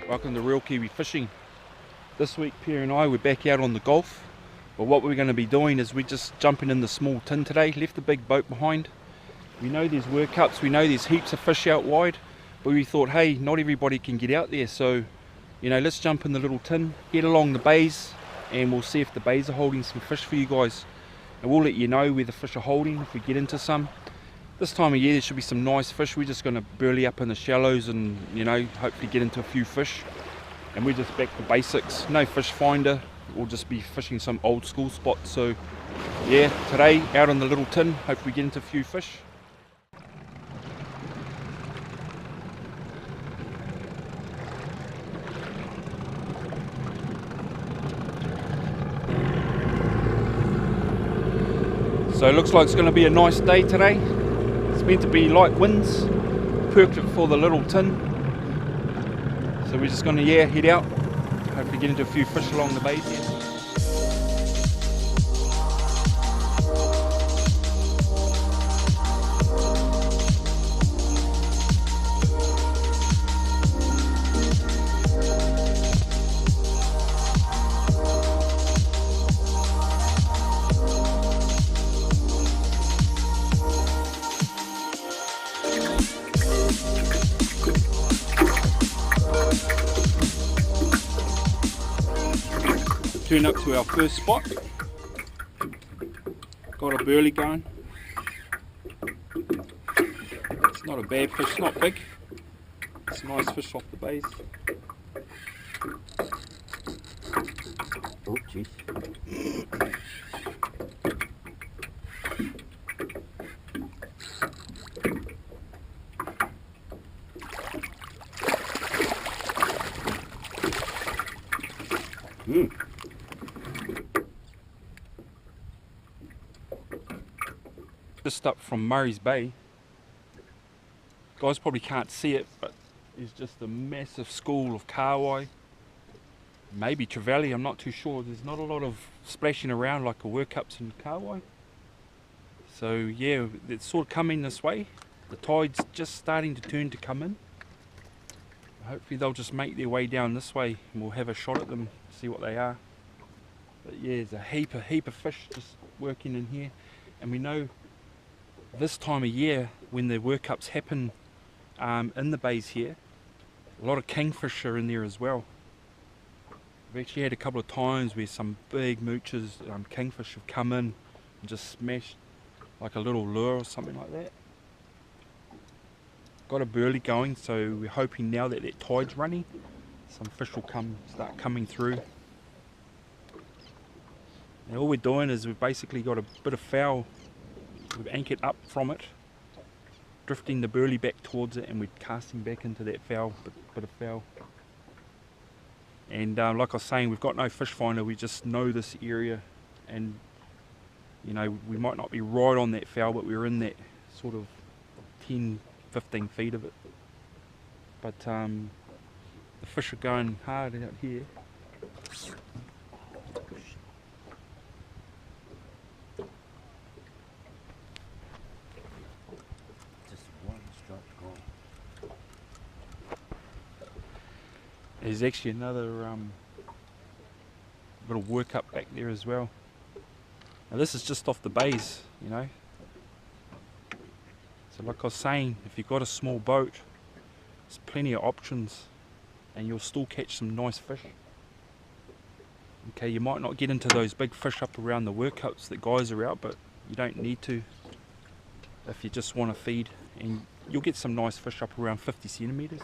Welcome to Real Kiwi Fishing. This week Pea and I, we're back out on the Gulf. But what we're going to be doing is we're just jumping in the small tin today. Left the big boat behind. We know there's workups, we know there's heaps of fish out wide, but we thought, hey, not everybody can get out there, so let's jump in the little tin, head along the bays, and we'll see if the bays are holding some fish for you guys. And we'll let you know where the fish are holding if we get into some. This time of year there should be some nice fish. We're just going to burley up in the shallows and hopefully get into a few fish. And we're just back to basics, no fish finder, we'll just be fishing some old school spots. So yeah, today out on the little tin, hopefully get into a few fish. So it looks like it's going to be a nice day today. It's meant to be light winds, perfect for the little tin. So we're just going to head out, hopefully get into a few fish along the bays here. Turn up to our first spot. Got a burley going. It's not a bad fish, it's not big. It's a nice fish off the bays. Oh jeez. Just up from Murray's Bay. You guys probably can't see it, but there's just a massive school of Kahawai. Maybe trevally, I'm not too sure. There's not a lot of splashing around like a workups in Kahawai. So yeah, it's sort of coming this way. The tide's just starting to turn to come in. Hopefully they'll just make their way down this way and we'll have a shot at them, see what they are. But yeah, there's a heap of fish just working in here. And we know this time of year when the workups happen in the bays here, a lot of kingfish are in there as well. We've actually had a couple of times where some big mooches, kingfish have come in and just smashed like a little lure or something like that. Got a burley going, so we're hoping now that tide's running, some fish will start coming through. And all we're doing is we've basically got a bit of foul. We've anchored up from it, drifting the burley back towards it, and we're casting back into that bit of foul. And like I was saying, we've got no fish finder, we just know this area, and we might not be right on that foul, but we're in that sort of 10-15 feet of it. But the fish are going hard out here. There's actually another little workup back there as well. Now this is just off the bays, So like I was saying, if you've got a small boat, there's plenty of options and you'll still catch some nice fish. Okay, you might not get into those big fish up around the workups that guys are out, but you don't need to if you just want to feed, and you'll get some nice fish up around 50 centimeters.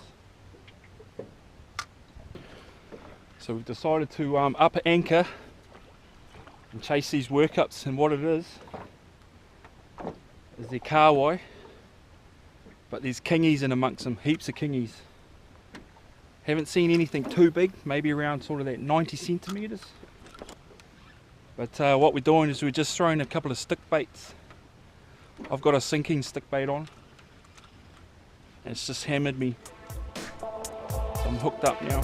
So we've decided to up anchor and chase these workups, and what it is they're Kahawai, but there's kingies in amongst them, heaps of kingies. Haven't seen anything too big, maybe around sort of that 90 centimeters. But what we're doing is we're just throwing a couple of stick baits. I've got a sinking stick bait on, and it's just hammered me, so I'm hooked up now.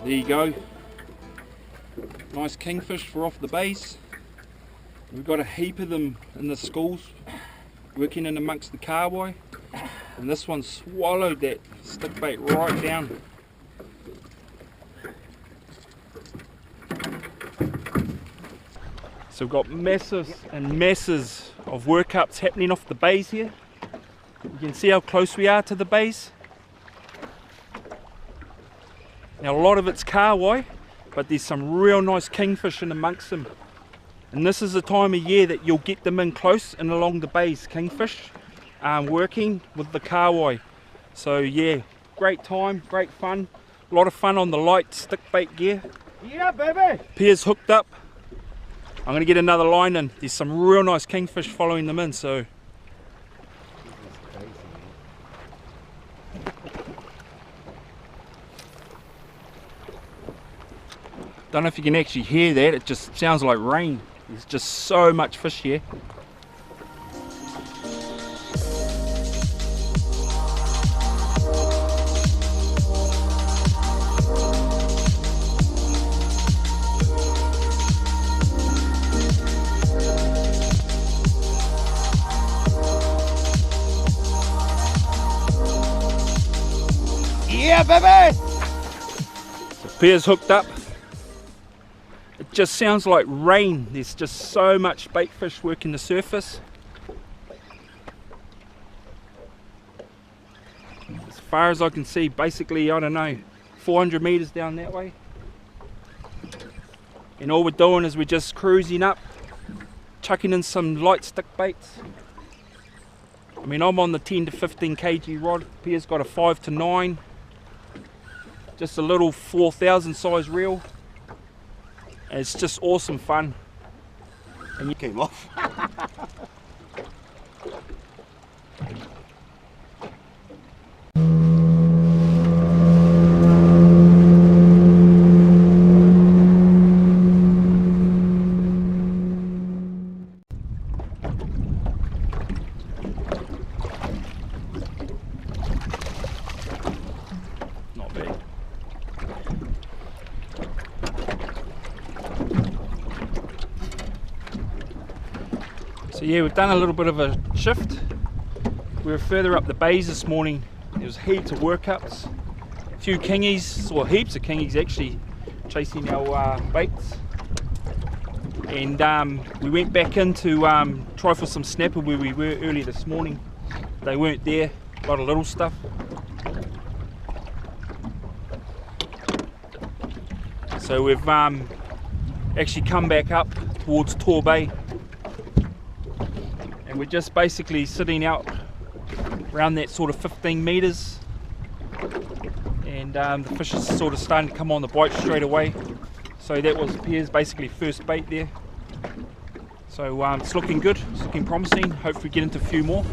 There you go. Nice kingfish for off the bays. We've got a heap of them in the schools working in amongst the kahawai, and this one swallowed that stick bait right down. So we've got masses and masses of workups happening off the bays here. You can see how close we are to the bays. Now a lot of it's kahawai, but there's some real nice kingfish in amongst them. And this is the time of year that you'll get them in close and along the bays, kingfish, working with the kahawai. So yeah, great time, great fun. A lot of fun on the light stick bait gear. Yeah, baby! Pea's hooked up. I'm going to get another line in. There's some real nice kingfish following them in, so. Don't know if you can actually hear that, it just sounds like rain. There's just so much fish here. Yeah, baby! So Pea's hooked up. It just sounds like rain. There's just so much bait fish working the surface. As far as I can see, basically, I don't know, 400 meters down that way. And all we're doing is we're just cruising up, chucking in some light stick baits. I mean, I'm on the 10 to 15 kg rod. Pea's got a 5 to 9. Just a little 4,000 size reel. And it's just awesome fun. And you came off. Not bad. So yeah, we've done a little bit of a shift. We were further up the bays this morning. There was heaps of workups, a few kingies, or heaps of kingies actually, chasing our baits. And we went back in to try for some snapper where we were earlier this morning. They weren't there, a lot of little stuff. So we've actually come back up towards Tor Bay. And we're just basically sitting out around that sort of 15 meters, and the fish is sort of starting to come on the bite straight away. So that was Pea's basically first bait there. So it's looking good, it's looking promising. Hopefully get into a few more.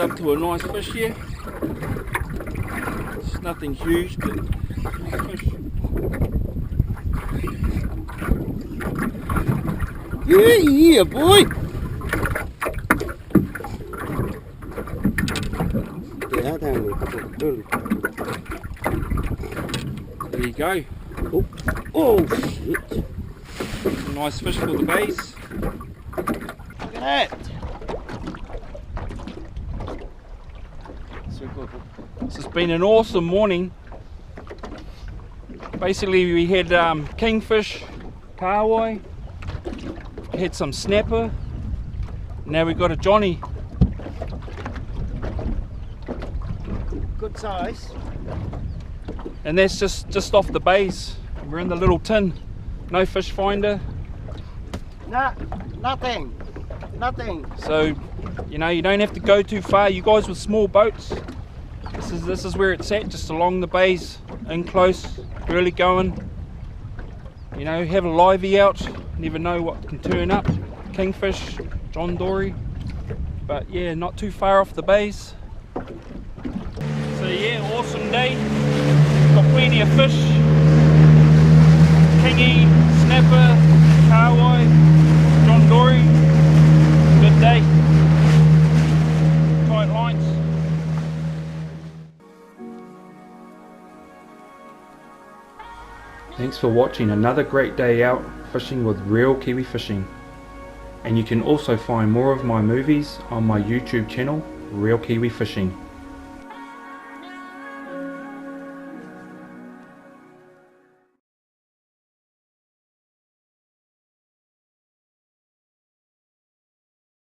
up to a nice fish here. It's nothing huge, but nice fish. Yeah, boy. There you go. Oh shit. Nice fish for the bass. Look at that. This has been an awesome morning. Basically we had kingfish, kahawai, had some snapper, now we got a Johnny. Good size. And that's just off the bays. We're in the little tin, no fish finder. Nah, nothing. So, you know, you don't have to go too far. You guys with small boats, this is where it's at, just along the bays, in close, really going. You know, have a livey out, never know what can turn up. Kingfish, John Dory, but yeah, not too far off the bays. So yeah, awesome day. Got plenty of fish. Kingy, snapper, kahawai, John Dory. Good day. Tight lines. Thanks for watching another great day out fishing with Real Kiwi Fishing. And you can also find more of my movies on my YouTube channel, Real Kiwi Fishing.